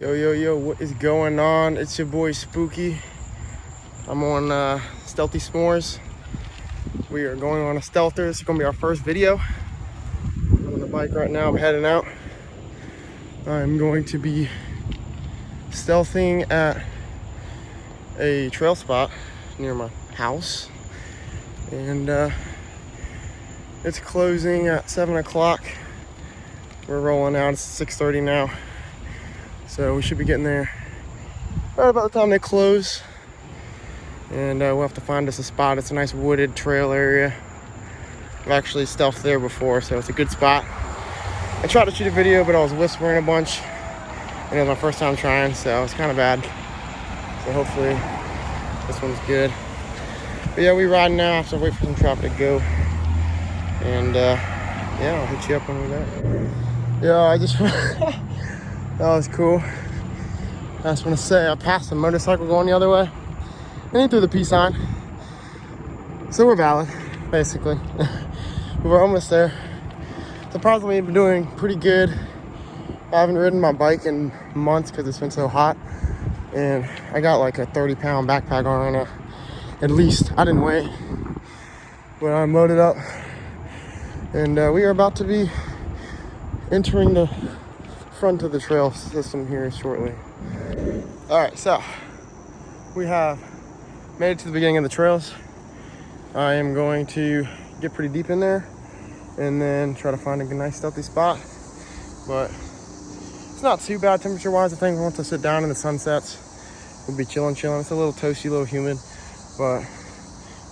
Yo, what is going on? It's your boy Spooky. I'm on Stealthy S'mores. We are going on a stealther. This is gonna be our first video. I'm on the bike right now, I'm heading out. I'm going to be stealthing at a trail spot near my house. And it's closing at 7 o'clock. We're rolling out, it's 6:30 now. So we should be getting there right about the time they close. And we'll have to find us a spot. It's a nice wooded trail area. I've actually stealthed there before, so it's a good spot. I tried to shoot a video, but I was whispering a bunch. And it was my first time trying, so it's kind of bad. So hopefully this one's good. But yeah, we riding now. I have to wait for some traffic to go. And yeah, I'll hit you up when we're there. Yeah, I just... That was cool. I just want to say I passed a motorcycle going the other way, and he threw the peace sign. So we're valid, basically. We're almost there. Surprisingly, I've been doing pretty good. I haven't ridden my bike in months because it's been so hot, and I got like a 30-pound backpack on right now, at least. I didn't weigh, but I'm loaded up, and we are about to be entering the front of the trail system here shortly. All right, so we have made it to the beginning of the trails. I am going to get pretty deep in there and then try to find a nice stealthy spot, but it's not too bad temperature wise. I think once I sit down and the sun sets, we'll be chilling. It's a little toasty, a little humid, but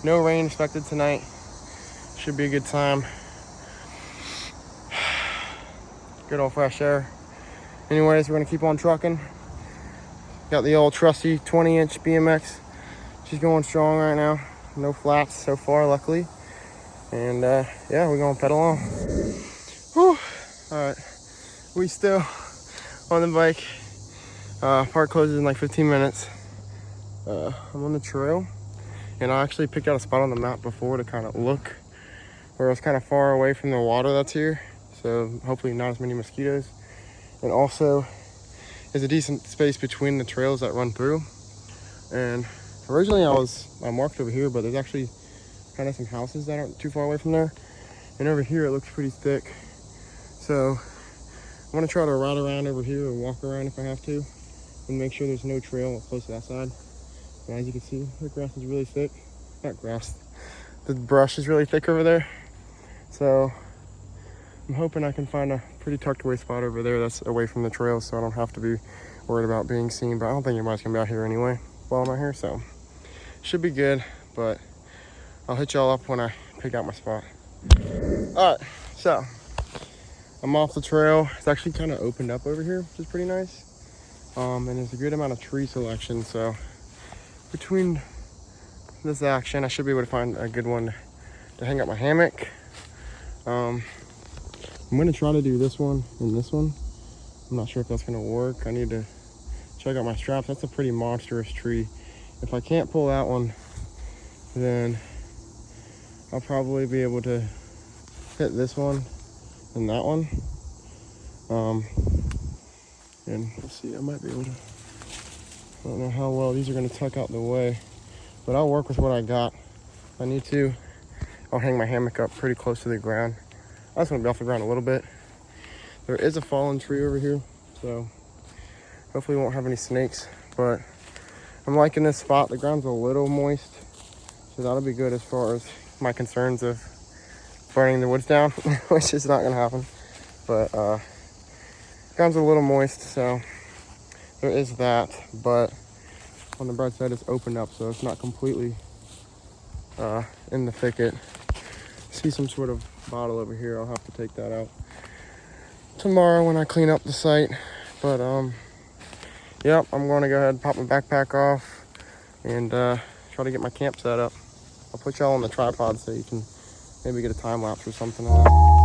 no rain expected tonight. Should be a good time. Good old fresh air. Anyways, we're gonna keep on trucking. Got the old trusty 20-inch BMX. She's going strong right now. No flats so far, luckily. And yeah, we're gonna pedal on. Whew. All right, we still on the bike. Park closes in like 15 minutes. I'm on the trail, and I actually picked out a spot on the map before to kind of look where I was kind of far away from the water that's here. So hopefully not as many mosquitoes. And also, there's a decent space between the trails that run through. And originally I marked over here, but there's actually kind of some houses that aren't too far away from there. And over here it looks pretty thick. So I'm gonna try to ride around over here or walk around if I have to, and make sure there's no trail close to that side. And as you can see, the grass is really thick. Not grass, the brush is really thick over there. So I'm hoping I can find a pretty tucked away spot over there that's away from the trail, so I don't have to be worried about being seen. But I don't think anybody's gonna be out here anyway while I'm out here, so should be good. But I'll hit y'all up when I pick out my spot. All right, so I'm off the trail. It's actually kind of opened up over here, which is pretty nice. And there's a good amount of tree selection, so between this action, I should be able to find a good one to hang up my hammock. I'm gonna try to do this one and this one. I'm not sure if that's gonna work. I need to check out my straps. That's a pretty monstrous tree. If I can't pull that one, then I'll probably be able to hit this one and that one. And let's see, I might be able to, I don't know how well these are gonna tuck out the way, but I'll work with what I got. If I need to, I'll hang my hammock up pretty close to the ground. I just want to be off the ground a little bit. There is a fallen tree over here, so hopefully we won't have any snakes, but I'm liking this spot. The ground's a little moist, so that'll be good as far as my concerns of burning the woods down, which is not gonna happen. But ground's a little moist, so there is that. But on the bright side, it's opened up, so it's not completely in the thicket. See some sort of bottle over here. I'll have to take that out tomorrow when I clean up the site. But yep, I'm going to go ahead and pop my backpack off and try to get my camp set up. I'll put y'all on the tripod so you can maybe get a time lapse or something on that.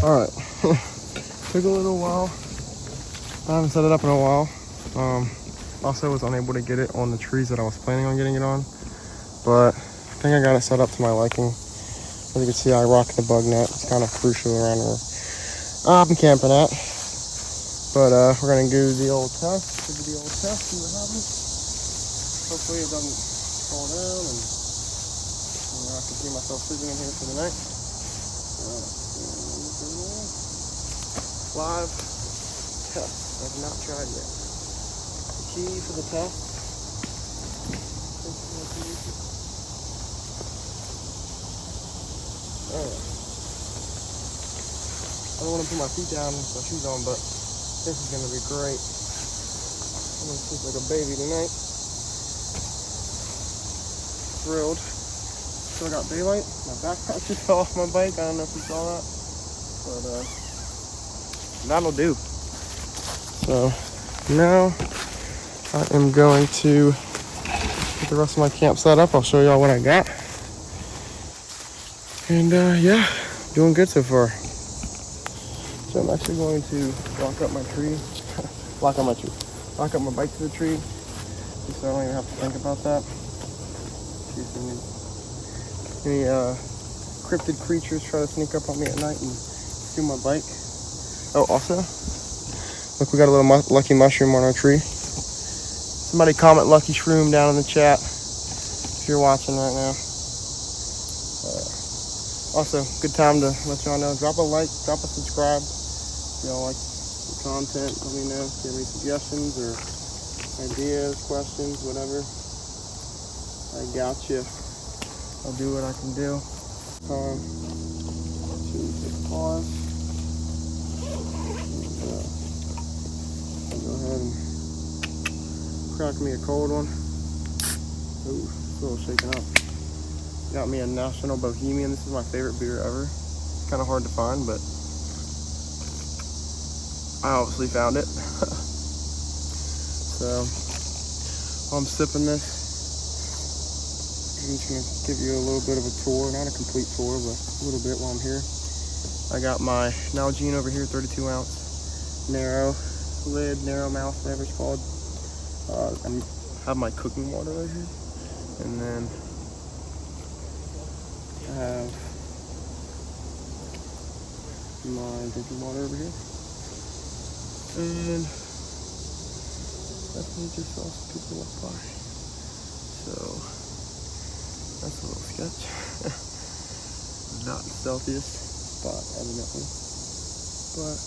Alright, took a little while. I haven't set it up in a while. Also was unable to get it on the trees that I was planning on getting it on, but I think I got it set up to my liking. As you can see, I rock the bug net. It's kind of crucial around where I'm camping at. But we're gonna do the old test, see what happens. Hopefully it doesn't fall down, and I can see myself sleeping in here for the night. Live test. I've not tried yet. The key for the test. I don't want to put my feet down with my shoes on, but this is going to be great. I'm going to sleep like a baby tonight. Thrilled. Still got daylight. My backpack just fell off my bike. I don't know if you saw that, but that'll do. So now I am going to get the rest of my camp set up. I'll show y'all what I got. And yeah, doing good so far. So I'm actually going to lock up my tree. Lock up my bike to the tree, just so I don't even have to think about that. In case any cryptid creatures try to sneak up on me at night and steal my bike. Oh, also, look, we got a little lucky mushroom on our tree. Somebody comment lucky shroom down in the chat if you're watching right now. Also, good time to let y'all know. Drop a like, drop a subscribe. If y'all like the content, let me know if you have any suggestions or ideas, questions, whatever. I got you. I'll do what I can do. Time to hit pause. I'll go ahead and crack me a cold one. Ooh, it's a little shaken up. Got me a National Bohemian. This is my favorite beer ever. It's kind of hard to find, but I obviously found it. So while I'm sipping this, I'm just gonna give you a little bit of a tour, not a complete tour, but a little bit while I'm here. I got my Nalgene over here, 32 ounce, narrow lid, narrow mouth, whatever it's called. I have my cooking water right here, and then I have my drinking water over here, and definitely just saw some people walk by, so that's a little sketch. Not the stealthiest spot, evidently, but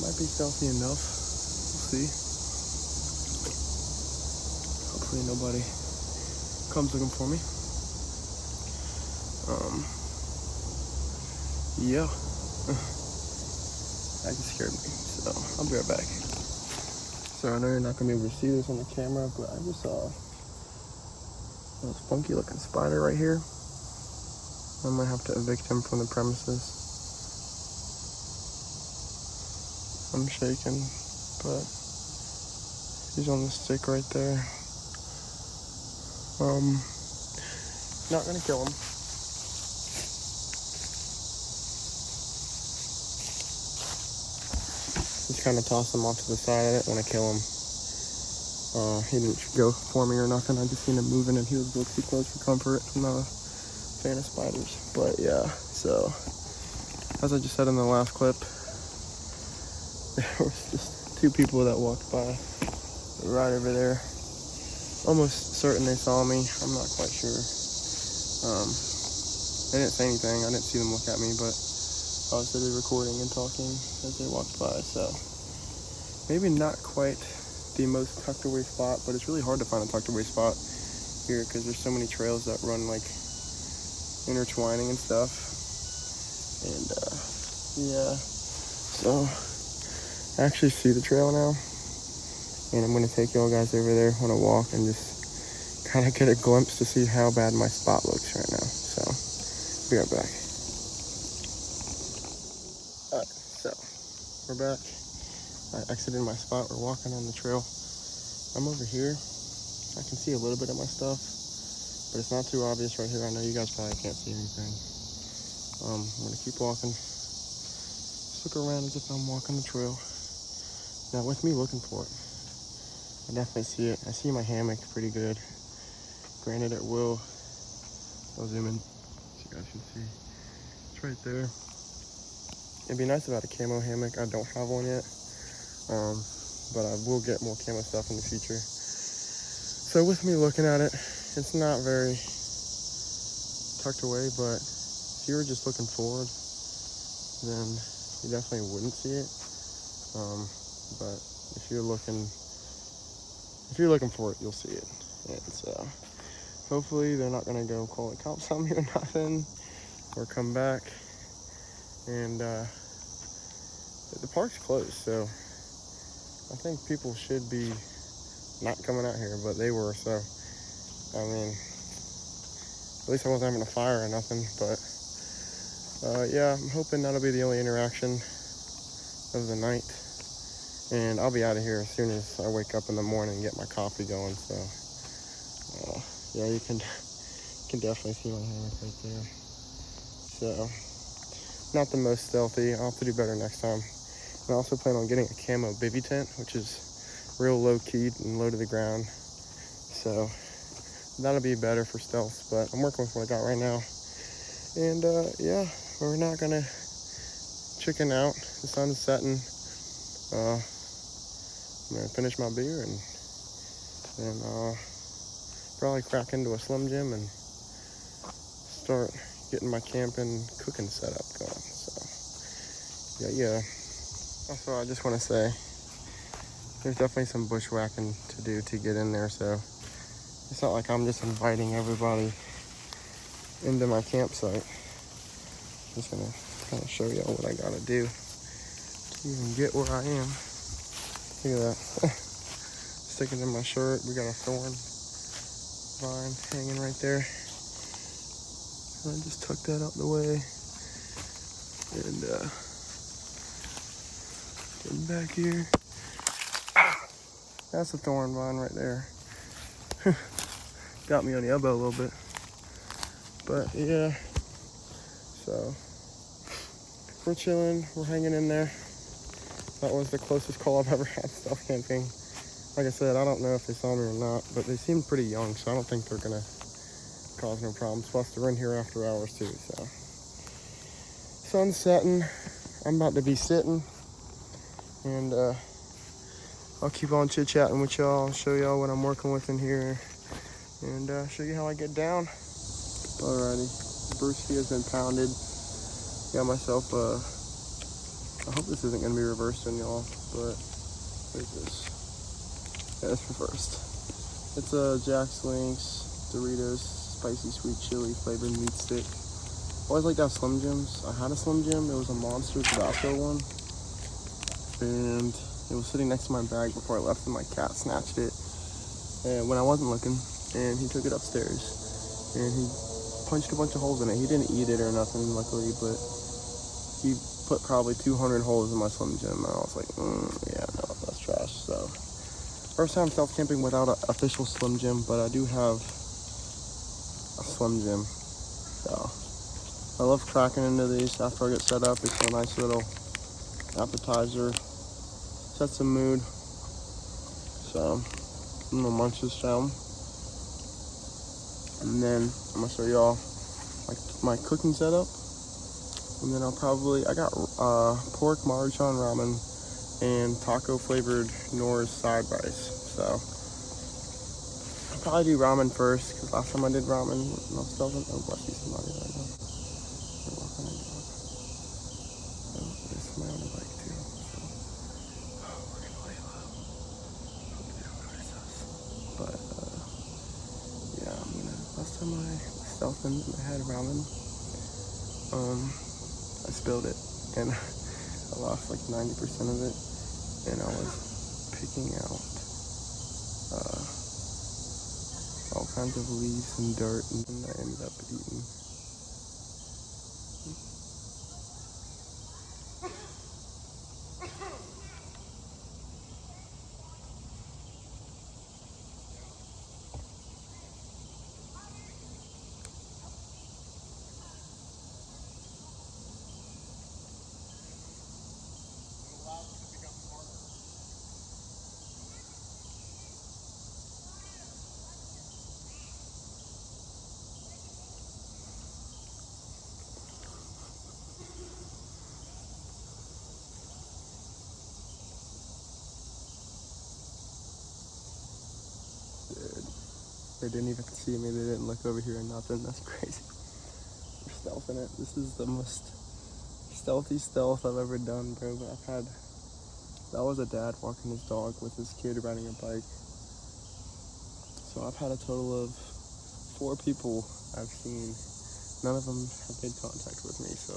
might be stealthy enough. We'll see. Hopefully nobody comes looking for me. Yeah. That just scared me, so I'll be right back. So I know you're not gonna be able to see this on the camera, but I just saw a funky looking spider right here. I might have to evict him from the premises. I'm shaking, but he's on the stick right there. Not gonna kill him. Just kind of toss him off to the side. I didn't want to kill him. He didn't go for me or nothing. I just seen him moving and he was a little too close for comfort. I'm not a fan of spiders, but yeah. So as I just said in the last clip, there was just two people that walked by right over there. Almost certain they saw me. I'm not quite sure. They didn't say anything. I didn't see them look at me, but obviously they're recording and talking as they walked by. So maybe not quite the most tucked away spot, but it's really hard to find a tucked away spot here because there's so many trails that run like intertwining and stuff. And yeah, so I actually see the trail now, and I'm gonna take y'all guys over there on a walk and just kind of get a glimpse to see how bad my spot looks right now. So be right back. Alright, so we're back. I exited my spot. We're walking on the trail. I'm over here. I can see a little bit of my stuff, but it's not too obvious right here. I know you guys probably can't see anything. I'm gonna keep walking. Just look around as if I'm walking the trail. Now with me looking for it, I definitely see it. I see my hammock pretty good. Granted, it will. I'll zoom in so you guys can see. It's right there. It'd be nice about a camo hammock. I don't have one yet, but I will get more camo stuff in the future. So with me looking at it, it's not very tucked away, but if you were just looking forward, then you definitely wouldn't see it. But if you're looking for it, you'll see it. And so hopefully they're not gonna go call the cops on me or nothing, or come back. And the park's closed, so I think people should be not coming out here, but they were. So I mean, at least I wasn't having a fire or nothing. But yeah, I'm hoping that'll be the only interaction of the night, and I'll be out of here as soon as I wake up in the morning and get my coffee going. So yeah, you can definitely see my hammock right there. So not the most stealthy. I'll have to do better next time. And I also plan on getting a camo bivy tent, which is real low keyed and low to the ground. So that'll be better for stealth, but I'm working with what I got right now. And yeah, we're not gonna chicken out. The sun's setting. I'm gonna finish my beer and then probably crack into a Slim Jim and start getting my camping cooking setup going. So yeah. Also, I just want to say there's definitely some bushwhacking to do to get in there, so it's not like I'm just inviting everybody into my campsite. I'm just gonna kind of show y'all what I gotta do to even get where I am. Look at that. Sticking in my shirt. We got a thorn vine hanging right there. I just tucked that out the way. And getting back here. That's a thorn vine right there. Got me on the elbow a little bit. But yeah. So we're chilling, we're hanging in there. That was the closest call I've ever had stealth camping. Like I said, I don't know if they saw me or not, but they seem pretty young, so I don't think they're gonna cause no problems. Plus, they're in here after hours too, so. Sun's setting. I'm about to be sitting, and I'll keep on chit-chatting with y'all. I'll show y'all what I'm working with in here, and show you how I get down. Alrighty, brewski has been pounded. Got myself I hope this isn't gonna be reversed on y'all, but what is this? Yeah, it's reversed. It's a Jack's Links Doritos spicy sweet chili flavored meat stick. Always like to have Slim Jims. I had a Slim Jim. It was a Monster Tabasco one, and it was sitting next to my bag before I left, and my cat snatched it. And when I wasn't looking, and he took it upstairs, and he punched a bunch of holes in it. He didn't eat it or nothing, luckily, but he put probably 200 holes in my Slim Jim, and I was like, yeah, no, that's trash. So first time stealth camping without an official Slim Jim, but I do have a Slim Jim. So I love cracking into these after I get set up. It's a nice little appetizer, sets the mood. So I'm gonna munch this down, and then I'm gonna show y'all like my cooking setup. And then I got pork Maruchan ramen and taco flavored Nor's side rice. So I'll probably do ramen first, because last time I did ramen, and I was stealthing. Oh, bless you, somebody right now. They're walking their dog. Oh, there's somebody on the bike too. So we're gonna lay low. Hope they don't notice us. But yeah, last time I was stealthing and I had ramen, I spilled it, and I lost like 90% of it, and I was picking out all kinds of leaves and dirt, and then I ended up eating. They didn't even see me. They didn't look over here or nothing. That's crazy. We're stealthing it. This is the most stealthy stealth I've ever done, bro. But that was a dad walking his dog with his kid riding a bike. So I've had a total of 4 people I've seen. None of them have made contact with me, so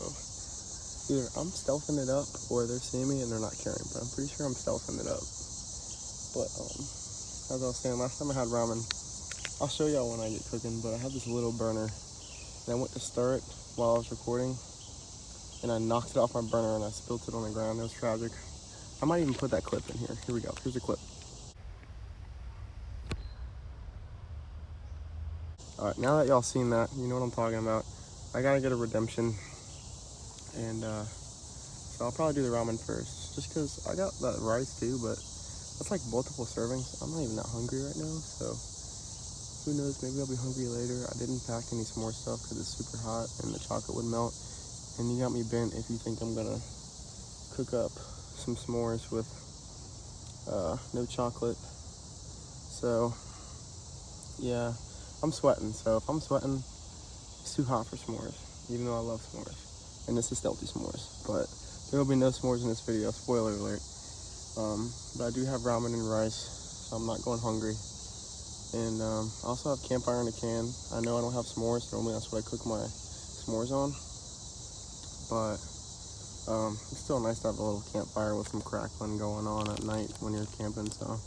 either I'm stealthing it up or they're seeing me and they're not caring, but I'm pretty sure I'm stealthing it up. But as I was saying, last time I had ramen, I'll show y'all when I get cooking, but I have this little burner and I went to stir it while I was recording and I knocked it off my burner and I spilled it on the ground. It was tragic. I might even put that clip in here. Here we go. Here's a clip. Alright, now that y'all seen that, you know what I'm talking about. I gotta get a redemption. And so I'll probably do the ramen first. Just because I got that rice too, but that's like multiple servings. I'm not even that hungry right now, so who knows, maybe I'll be hungry later. I didn't pack any s'more stuff because it's super hot and the chocolate would melt. And you got me bent if you think I'm gonna cook up some s'mores with no chocolate. So yeah, I'm sweating. So if I'm sweating, it's too hot for s'mores, even though I love s'mores. And this is Stealthy s'mores, but there will be no s'mores in this video, spoiler alert. But I do have ramen and rice, so I'm not going hungry. And I also have campfire in a can. I know I don't have s'mores, normally that's what I cook my s'mores on. But it's still nice to have a little campfire with some crackling going on at night when you're camping, so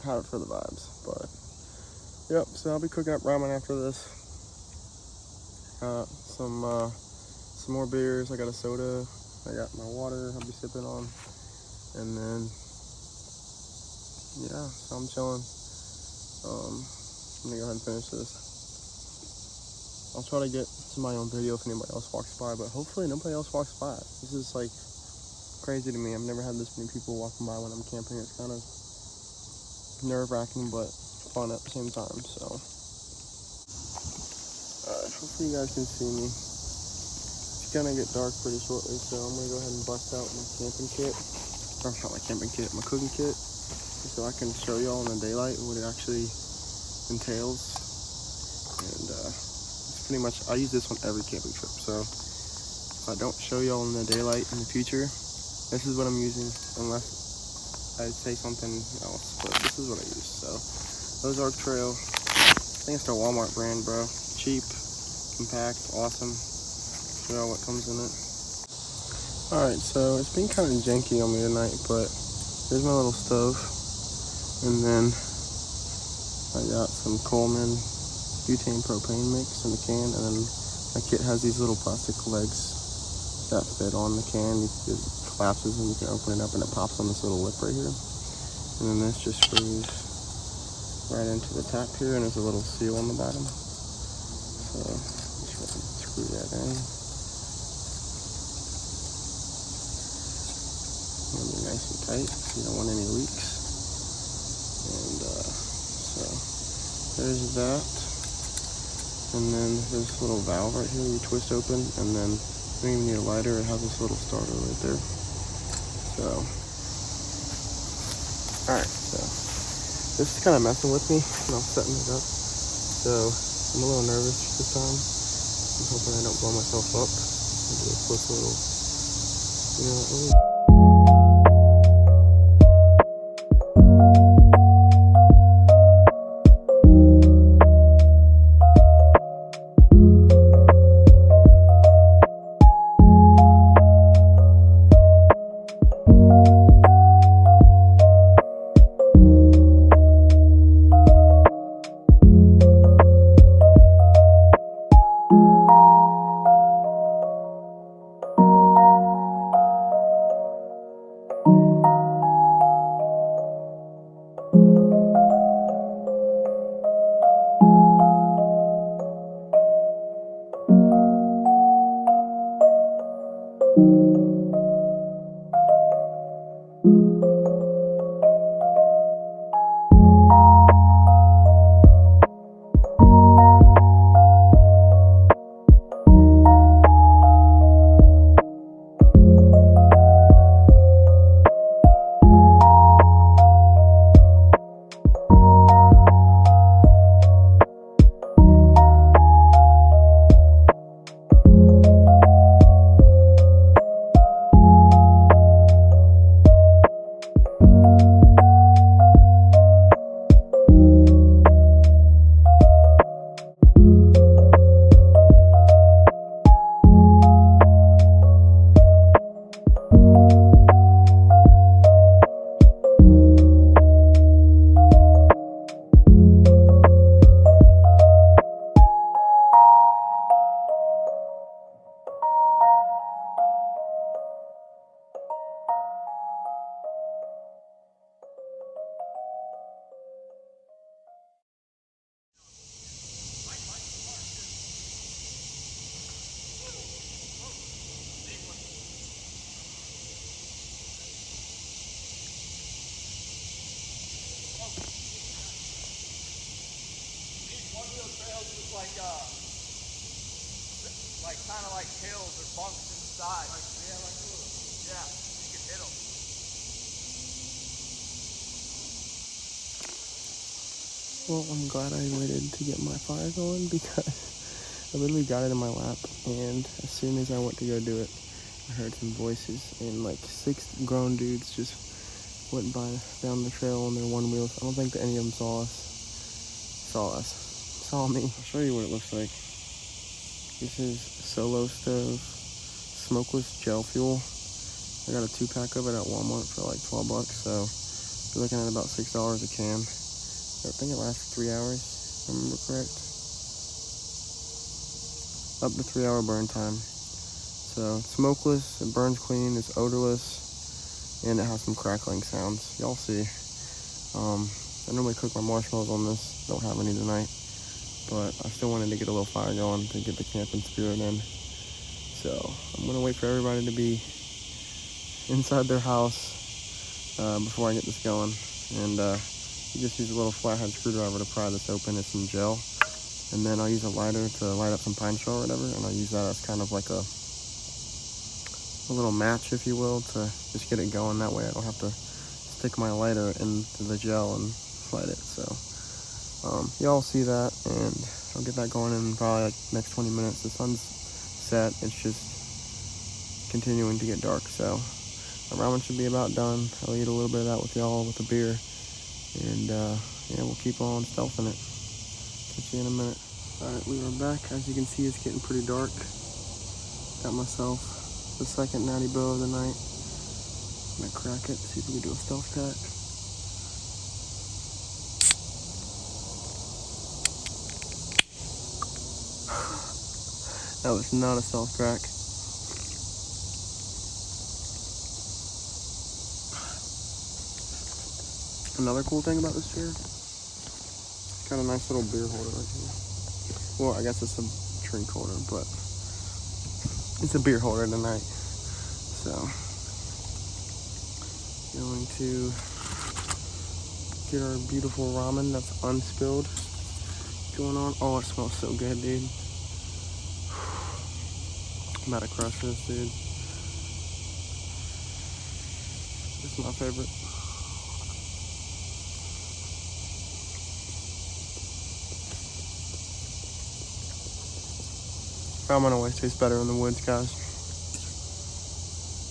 I have it for the vibes. But yep, so I'll be cooking up ramen after this. Some more beers. I got a soda. I got my water I'll be sipping on. And then yeah, so I'm chilling. I'm gonna go ahead and finish this. I'll try to get somebody on video if anybody else walks by, but hopefully nobody else walks by. This is like crazy to me. I've never had this many people walking by when I'm camping. It's kind of nerve-wracking, but fun at the same time, so. Alright, hopefully you guys can see me. It's gonna get dark pretty shortly, so I'm gonna go ahead and bust out my camping kit. Or not my camping kit, my cooking kit. So I can show y'all in the daylight what it actually entails. And it's pretty much, I use this on every camping trip. So if I don't show y'all in the daylight in the future, this is what I'm using, unless I say something else. But this is what I use. So Ozark Trail, I think it's the Walmart brand, bro. Cheap, compact, awesome. Show y'all what comes in it. Alright, so it's been kind of janky on me tonight, but here's my little stove. And then I got some Coleman butane propane mix in the can, and then my kit has these little plastic legs that fit on the can. It collapses and you can open it up and it pops on this little lip right here. And then this just screws right into the top here, and there's a little seal on the bottom. So just screw that in. It'll be nice and tight, so you don't want any leaks. And so there's that. And then there's this little valve right here you twist open, and then you don't even need a lighter. It has this little starter right there. So alright, so this is kind of messing with me when I'm setting it up. So I'm a little nervous this time. I'm hoping I don't blow myself up. I'll do a quick little, Like kind of like hills or bunks in the side. Yeah, you can hit them. Well, I'm glad I waited to get my fire going because I literally got it in my lap, and as soon as I went to go do it, I heard some voices, and like 6 grown dudes just went by down the trail on their one wheels. I don't think that any of them saw me. I'll show you what it looks like. This is Solo Stove smokeless gel fuel. I got a 2-pack of it at Walmart for like $12, so you're looking at about $6 a can. I think it lasts 3 hours, if I remember correct. Up to 3 hour burn time. So it's smokeless, it burns clean, it's odorless, and it has some crackling sounds. Y'all see. I normally cook my marshmallows on this, don't have any tonight, but I still wanted to get a little fire going to get the camping spirit in. So I'm gonna wait for everybody to be inside their house before I get this going. And you just use a little flathead screwdriver to pry this open. It's some gel, and then I'll use a lighter to light up some pine straw or whatever, and I'll use that as kind of like a little match, if you will, to just get it going. That way I don't have to stick my lighter into the gel and light it. So y'all see that, and I'll get that going in probably like next 20 minutes. The sun's set, it's just continuing to get dark, so my ramen should be about done. I'll eat a little bit of that with y'all with the beer, and yeah, we'll keep on stealthing it. Catch you in a minute. Alright, we are back. As you can see, it's getting pretty dark. Got myself the second natty bow of the night. I'm gonna crack it, see if we can do a stealth pack. That was not a stealth crack. Another cool thing about this chair, it's got a nice little beer holder right here. Well, I guess it's a drink holder, but it's a beer holder tonight. So, going to get our beautiful ramen that's unspilled going on. Oh, it smells so good, dude. I'm about to crush this, dude. This is my favorite. Ramen always tastes better in the woods, guys.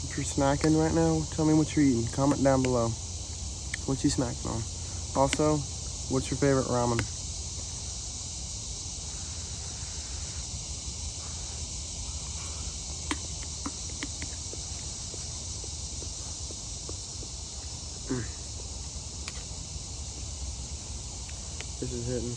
If you're snacking right now, tell me what you're eating. Comment down below. What you snacking on? Also, what's your favorite ramen? This is hitting.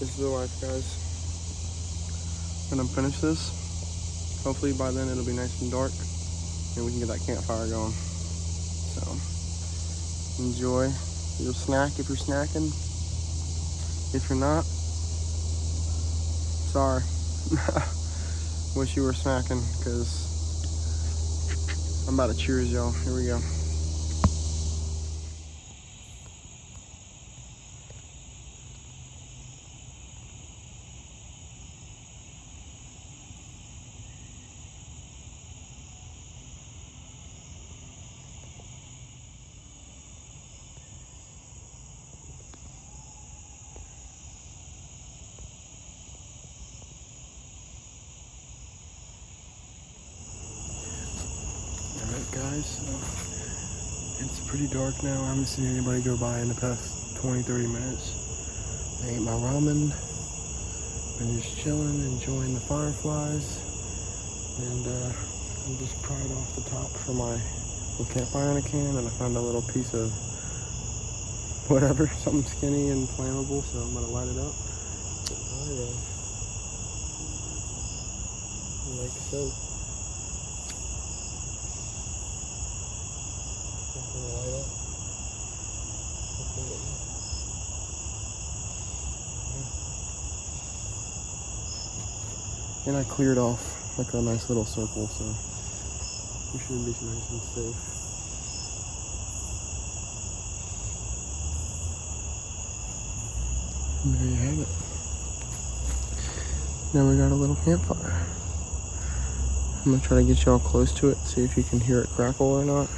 This is the life, guys. I'm gonna finish this. Hopefully by then it'll be nice and dark and we can get that campfire going. So enjoy your snack if you're snacking. If you're not, sorry. Wish you were snacking, because I'm about to cheers, y'all. Here we go. Guys, so it's pretty dark now. I haven't seen anybody go by in the past 20-30 minutes. I ate my ramen, been just chilling, enjoying the fireflies, and I'm just pried off the top for my little campfire in a can, and I found a little piece of whatever, something skinny and flammable, so I'm gonna light it up. Oh yeah, like so. And I cleared off like a nice little circle, so we should be nice and safe. And there you have it. Now we got a little campfire. I'm gonna try to get y'all close to it, see if you can hear it crackle or not.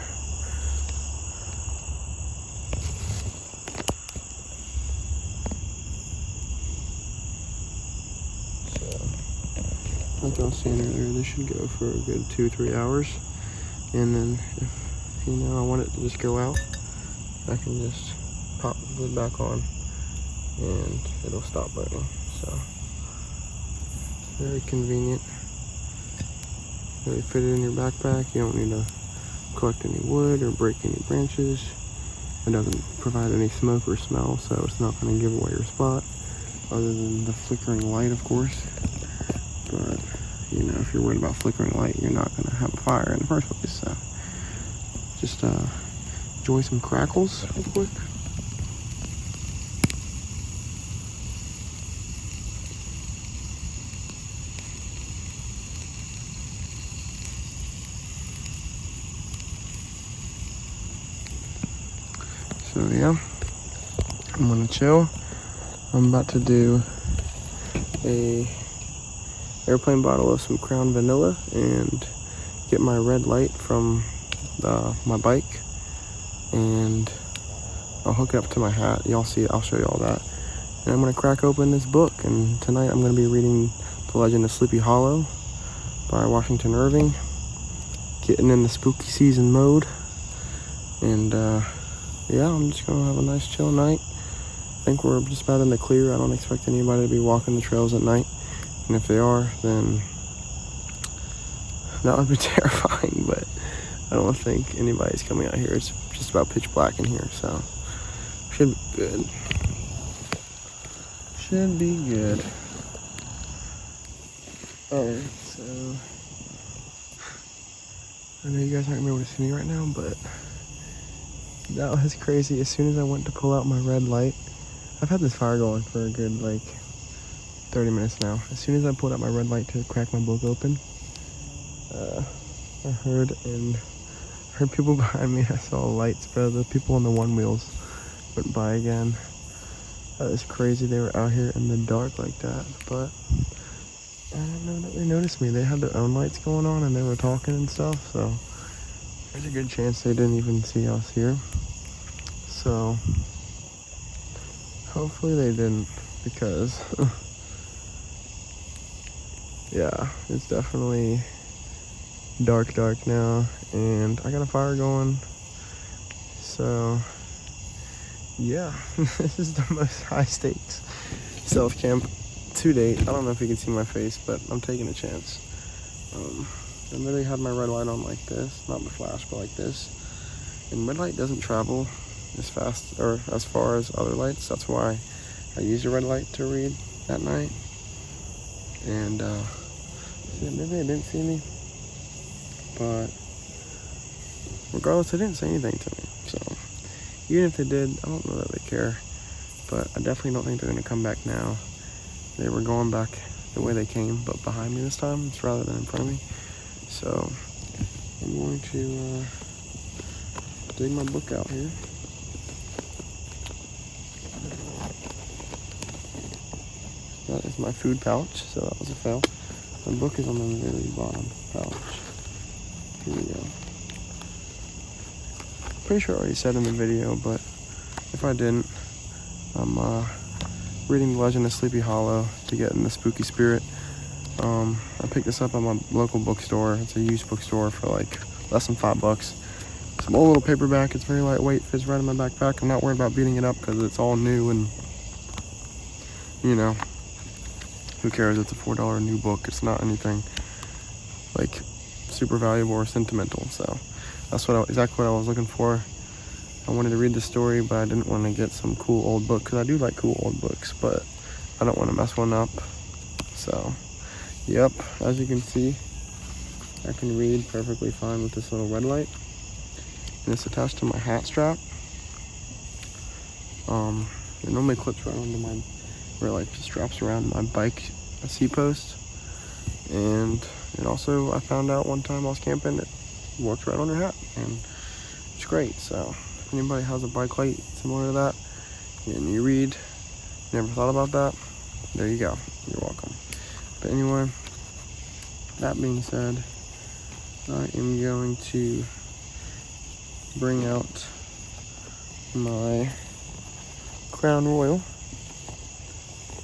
Like I was saying earlier, this should go for a good 2-3 hours. And then if, you know, I want it to just go out, I can just pop the lid back on and it'll stop burning. So, it's very convenient. Really fit it in your backpack. You don't need to collect any wood or break any branches. It doesn't provide any smoke or smell, so it's not going to give away your spot, other than the flickering light, of course. But, you know, if you're worried about flickering light, you're not going to have a fire in the first place. So, just enjoy some crackles real quick. So yeah, I'm gonna chill. I'm about to do a airplane bottle of some Crown Vanilla and get my red light from my bike, and I'll hook it up to my hat. Y'all see it, I'll show you all that. And I'm gonna crack open this book, and tonight I'm gonna be reading The Legend of Sleepy Hollow by Washington Irving, getting in the spooky season mode. And yeah, I'm just gonna have a nice chill night. I think we're just about in the clear. I don't expect anybody to be walking the trails at night. And if they are, then that would be terrifying, but I don't think anybody's coming out here. It's just about pitch black in here, so should be good. Should be good. Alright, so I know you guys aren't gonna be able to see me right now, but that was crazy. As soon as I went to pull out my red light, I've had this fire going for a good like 30 minutes now. As soon as I pulled out my red light to crack my book open, I heard people behind me. I saw lights, but the people on the one wheels went by again. That was crazy. They were out here in the dark like that, but I don't know that they noticed me. They had their own lights going on and they were talking and stuff, so there's a good chance they didn't even see us here. So hopefully they didn't, because yeah, it's definitely dark now, and I got a fire going. So yeah, this is the most high stakes stealth camp to date. I don't know if you can see my face, but I'm taking a chance. I literally had my red light on like this, not the flash, but like this. And red light doesn't travel as fast or as far as other lights. That's why I use a red light to read at night. And maybe they didn't see me, but regardless, they didn't say anything to me. So even if they did, I don't know that they care. But I definitely don't think they're gonna come back now. They were going back the way they came, but behind me this time, it's rather than in front of me. So I'm going to dig my book out here. That is my food pouch, so that was a fail. My book is on the very bottom pouch. Here we go. Pretty sure I already said in the video, but if I didn't, I'm reading The Legend of Sleepy Hollow to get in the spooky spirit. I picked this up at my local bookstore. It's a used bookstore for like less than $5. Small little paperback. It's very lightweight, fits right in my backpack. I'm not worried about beating it up because it's all new, and you know, who cares? It's a $4 new book. It's not anything like super valuable or sentimental. So that's exactly what I was looking for. I wanted to read the story, but I didn't want to get some cool old book, because I do like cool old books, but I don't want to mess one up. So yep, as you can see, I can read perfectly fine with this little red light. and it's attached to my hat strap. It normally clips right onto my, or like just straps around my bike seat post. And it also, I found out one time I was camping, it works right on your hat, and it's great. So if anybody has a bike light similar to that, and you read, never thought about that, there you go, you're welcome. But anyway, that being said, I am going to bring out my Crown Royal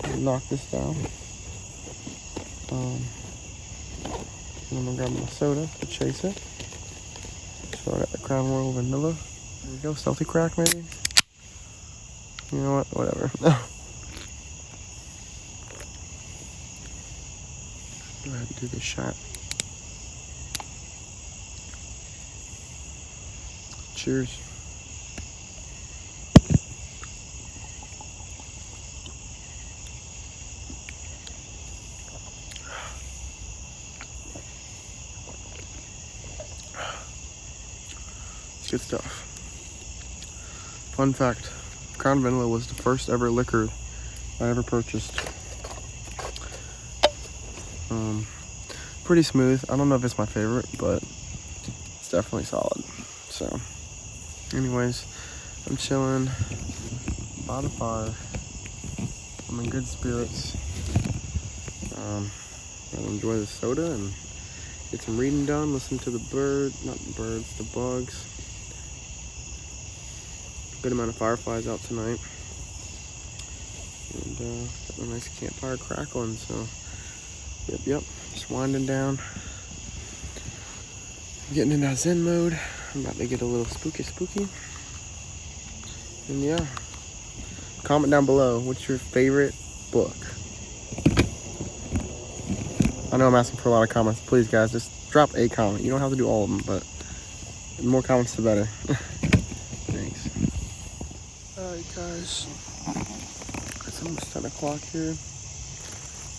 and knock this down. And I'm gonna grab my soda to chase it. So I got the Crown Royal Vanilla. There we go, Stealthy crack maybe? You know what, whatever. Go ahead and do this shot. Cheers. It's good stuff. Fun fact, Crown Vanilla was the first ever liquor I ever purchased. Pretty smooth. I don't know if it's my favorite, but it's definitely solid. So, anyways, I'm chilling by the fire. I'm in good spirits. I'll enjoy the soda and get some reading done, listen to the the bugs. Good amount of fireflies out tonight. And got a nice campfire crackling, so yep, just winding down. Getting into Zen mode. I'm about to get a little spooky. And yeah, comment down below, what's your favorite book? I know I'm asking for a lot of comments. Please guys, just drop a comment. You don't have to do all of them, but the more comments the better. Thanks. Alright guys, it's almost 10 o'clock here,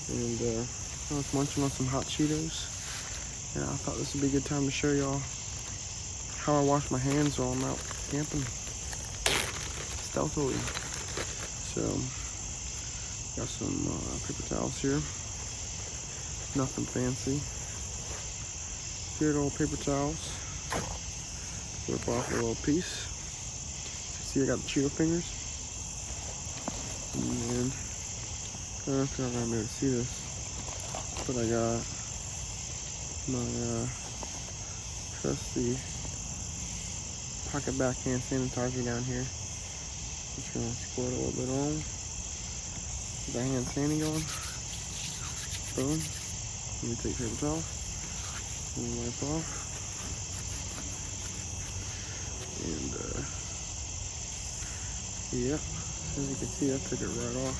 and I was munching on some hot Cheetos, and I thought this would be a good time to show y'all how I wash my hands while I'm out camping stealthily. So, got some paper towels here, nothing fancy, good old paper towels. Rip off a little piece. See, I got the Cheeto fingers. And I don't know if y'all gonna be able to see this, but I got my trusty Bikepack hand sanitizer down here. Just gonna squirt a little bit on. Get that hand sanding going. Boom. Let me take paper towel and wipe off. And yeah, as you can see, I took it right off.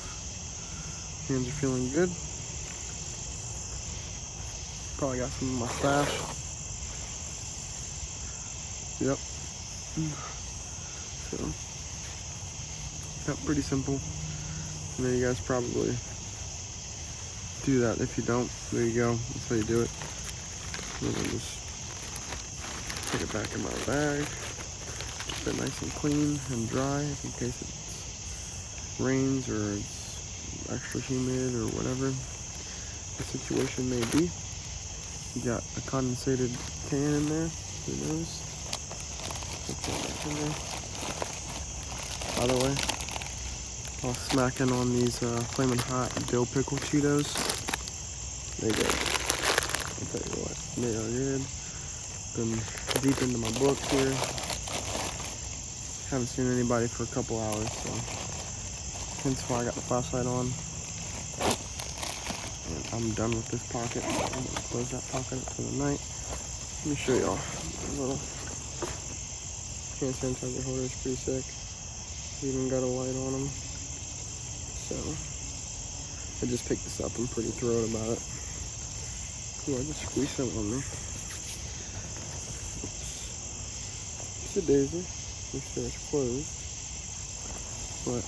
Hands are feeling good. Probably got some in my stash. Yep. So, yep, pretty simple. I know you guys probably do that. If you don't, there you go. That's how you do it. And then just put it back in my bag. Keep it nice and clean and dry in case it rains or it's extra humid or whatever the situation may be. You got a condensated can in there, who knows? Put that back in there. By the way, I was smacking on these flaming hot dill pickle Cheetos. They good. I'll tell you what, they are good. Been deep into my book here. Haven't seen anybody for a couple hours, so hence why I got the flashlight on. And I'm done with this pocket. I'm gonna close that pocket up for the night. Let me show y'all. A little hand sanitizer holder is pretty sick. Even got a light on them. So I just picked this up. I'm pretty thrilled about it. Ooh, I just squeezed something on me. It's a daisy. Make sure it's closed. But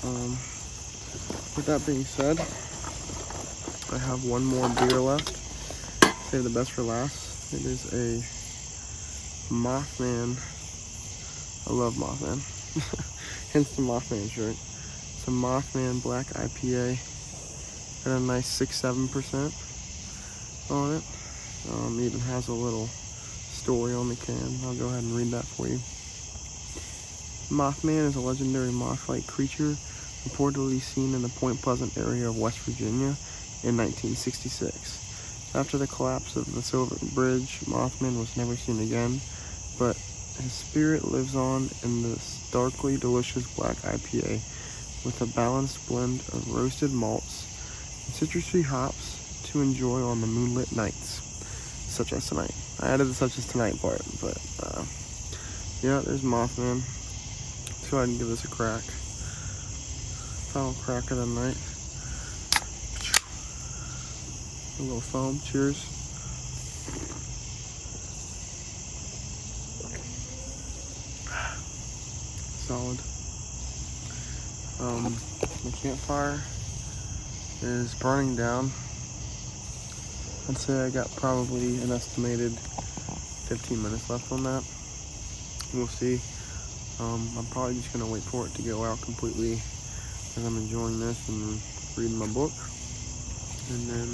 with that being said, I have one more beer left. Save the best for last. It is a Mothman I love Mothman. Hence the Mothman shirt. It's a Mothman Black IPA. Got a nice 6-7% on it. Even has a little story on the can. I'll go ahead and read that for you. Mothman is a legendary moth-like creature reportedly seen in the Point Pleasant area of West Virginia in 1966. After the collapse of the Silver Bridge, Mothman was never seen again, but his spirit lives on in this darkly delicious black IPA with a balanced blend of roasted malts and citrusy hops to enjoy on the moonlit nights, such as tonight. I added the such as tonight part, but yeah, there's Mothman. Let's go ahead and give this a crack. Final crack of the night. A little foam. Cheers. Solid. The campfire is burning down. I'd say I got probably an estimated 15 minutes left on that. We'll see. I'm probably just gonna wait for it to go out completely as I'm enjoying this and reading my book. And then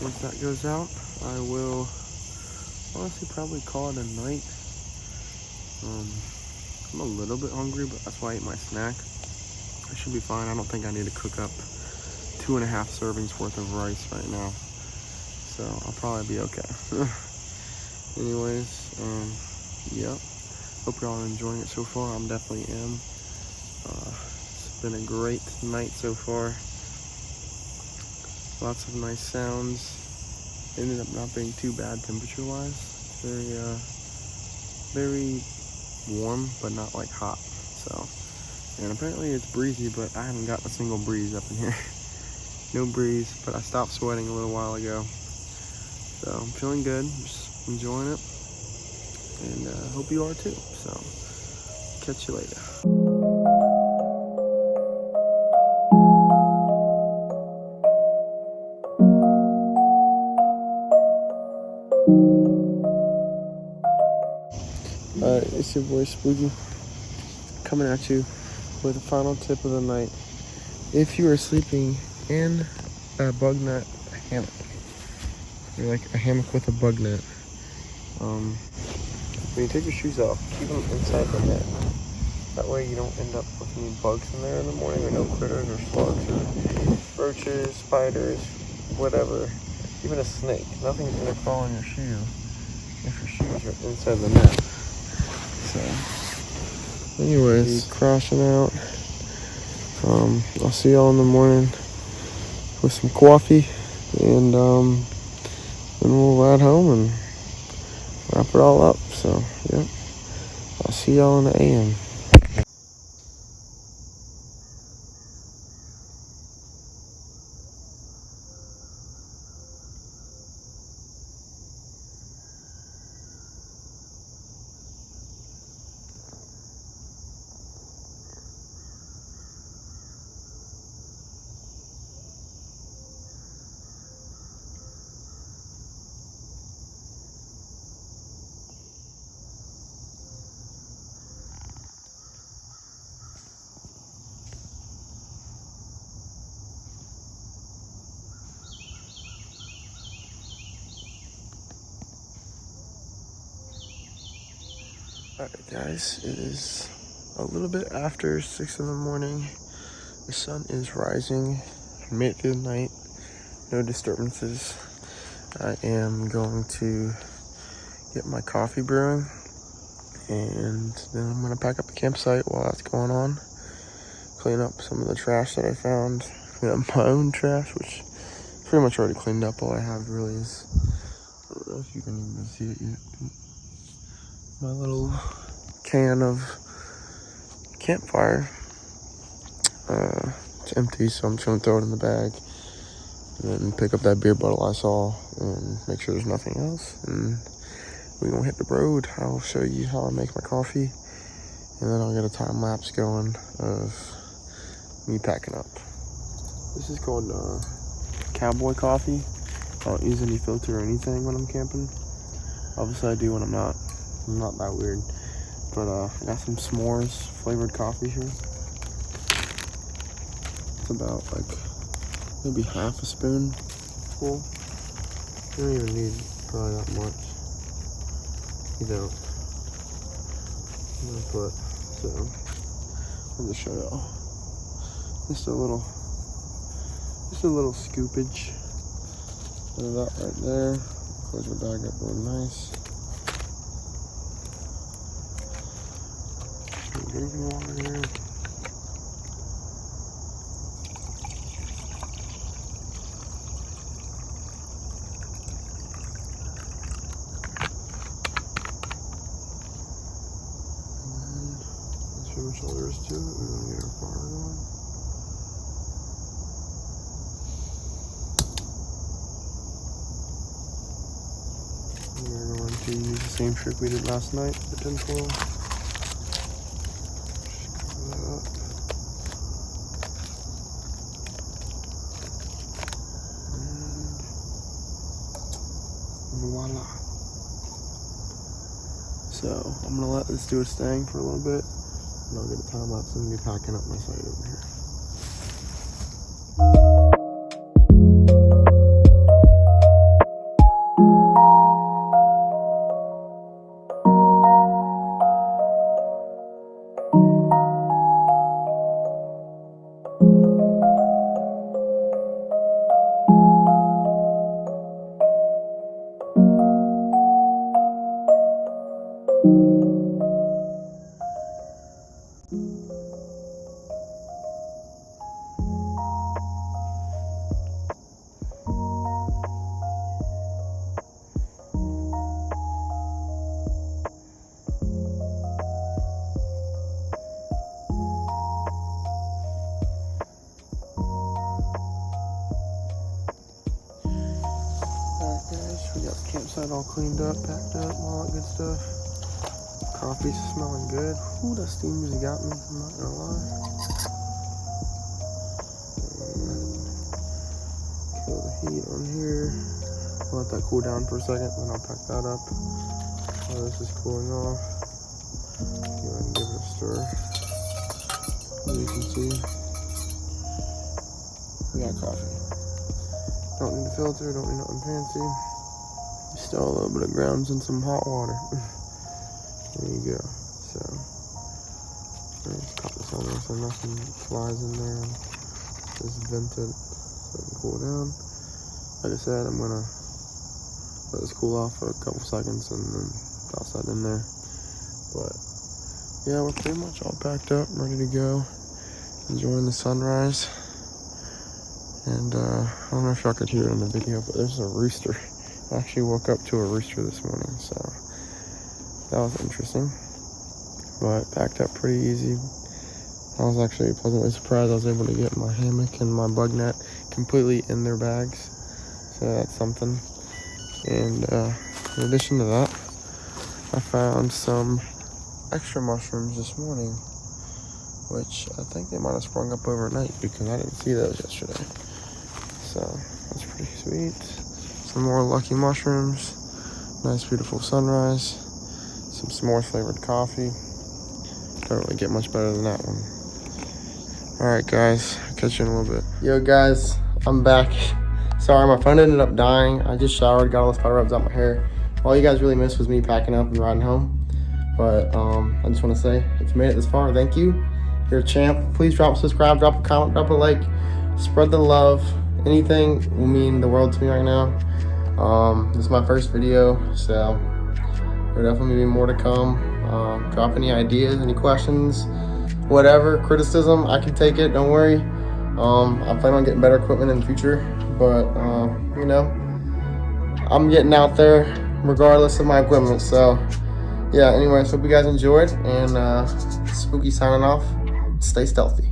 once that goes out, I will honestly probably call it a night. I'm a little bit hungry, but that's why I ate my snack. I should be fine. I don't think I need to cook up 2.5 servings worth of rice right now. So I'll probably be okay. Anyways, yeah. Hope y'all are enjoying it so far. I'm definitely am. It's been a great night so far. Lots of nice sounds. Ended up not being too bad temperature-wise. Very warm, but not like hot. So, and apparently it's breezy, but I haven't gotten a single breeze up in here. No breeze, but I stopped sweating a little while ago. So I'm feeling good, just enjoying it, and hope you are too. So catch you later. Alright, it's your boy Spooky coming at you with the final tip of the night. If you are sleeping in a bug net hammock, or like a hammock with a bug net, when you take your shoes off, keep them inside the net. That way you don't end up with any bugs in there in the morning, or no critters or slugs or roaches, spiders, whatever. Even a snake. Nothing's gonna crawl in your shoe if your shoes are inside the net. So, anyways, crashing out. I'll see y'all in the morning with some coffee, and then we'll ride home and wrap it all up. So, yeah, I'll see y'all in the AM. Alright guys, it is a little bit after 6 in the morning. The sun is rising. I made it through the night. No disturbances. I am going to get my coffee brewing, and then I'm going to pack up the campsite while that's going on. Clean up some of the trash that I found. Clean up my own trash, which is pretty much already cleaned up. All I have really is, I don't know if you can even see it yet, my little can of campfire. It's empty, so I'm just gonna throw it in the bag and then pick up that beer bottle I saw and make sure there's nothing else, and we're gonna hit the road. I'll show you how I make my coffee, and then I'll get a time lapse going of me packing up. This is called cowboy coffee. I don't use any filter or anything when I'm camping. Obviously I do when I'm not that weird. But I got some s'mores flavored coffee here. It's about like maybe half a spoon full. You don't even need probably that much. You don't. But so I'll just show y'all. Just a little scoopage of that right there. Close your bag up real nice. Some drinking water here. Pretty much all there is to it. We're gonna get our fire going. We're going to use the same trick we did last night, the tinfoil. Just cover that up. And voila. So I'm gonna let this do its thing for a little bit. And I'll get a time lapse and be packing up my site over here. We got the campsite all cleaned up, packed up, all that good stuff. Coffee's smelling good. Ooh, that steam just got me, I'm not gonna lie. Kill the heat on here. I'll let that cool down for a second, then I'll pack that up. While this is cooling off, go ahead and give it a stir. As you can see, we got coffee. Don't need a filter, don't need nothing fancy. Still a little bit of grounds and some hot water. There you go. So I just caught this on there so nothing flies in there and just vent it so it can cool down. Like I said, I'm gonna let this cool off for a couple seconds and then toss that in there. But yeah, we're pretty much all packed up, ready to go. Enjoying the sunrise. And I don't know if y'all could hear it in the video, but there's a rooster. I actually woke up to a rooster this morning, so that was interesting. But packed up pretty easy. I was actually pleasantly surprised I was able to get my hammock and my bug net completely in their bags. So that's something. And in addition to that, I found some extra mushrooms this morning, which I think they might have sprung up overnight because I didn't see those yesterday. So that's pretty sweet. Some more lucky mushrooms, nice beautiful sunrise, some s'more flavored coffee. Don't really get much better than that one. Alright guys, I'll catch you in a little bit. Yo guys, I'm back. Sorry, my phone ended up dying. I just showered, got all the spider webs out my hair. All you guys really missed was me packing up and riding home. But I just want to say, if you made it this far, thank you. You're a champ. Please drop a subscribe, drop a comment, drop a like, spread the love. Anything will mean the world to me right now. This is my first video, so there'll definitely be more to come. Drop any ideas, any questions, whatever, criticism, I can take it, don't worry. I plan on getting better equipment in the future, but you know, I'm getting out there regardless of my equipment. So yeah, anyways, hope you guys enjoyed, and Spooky signing off. Stay stealthy.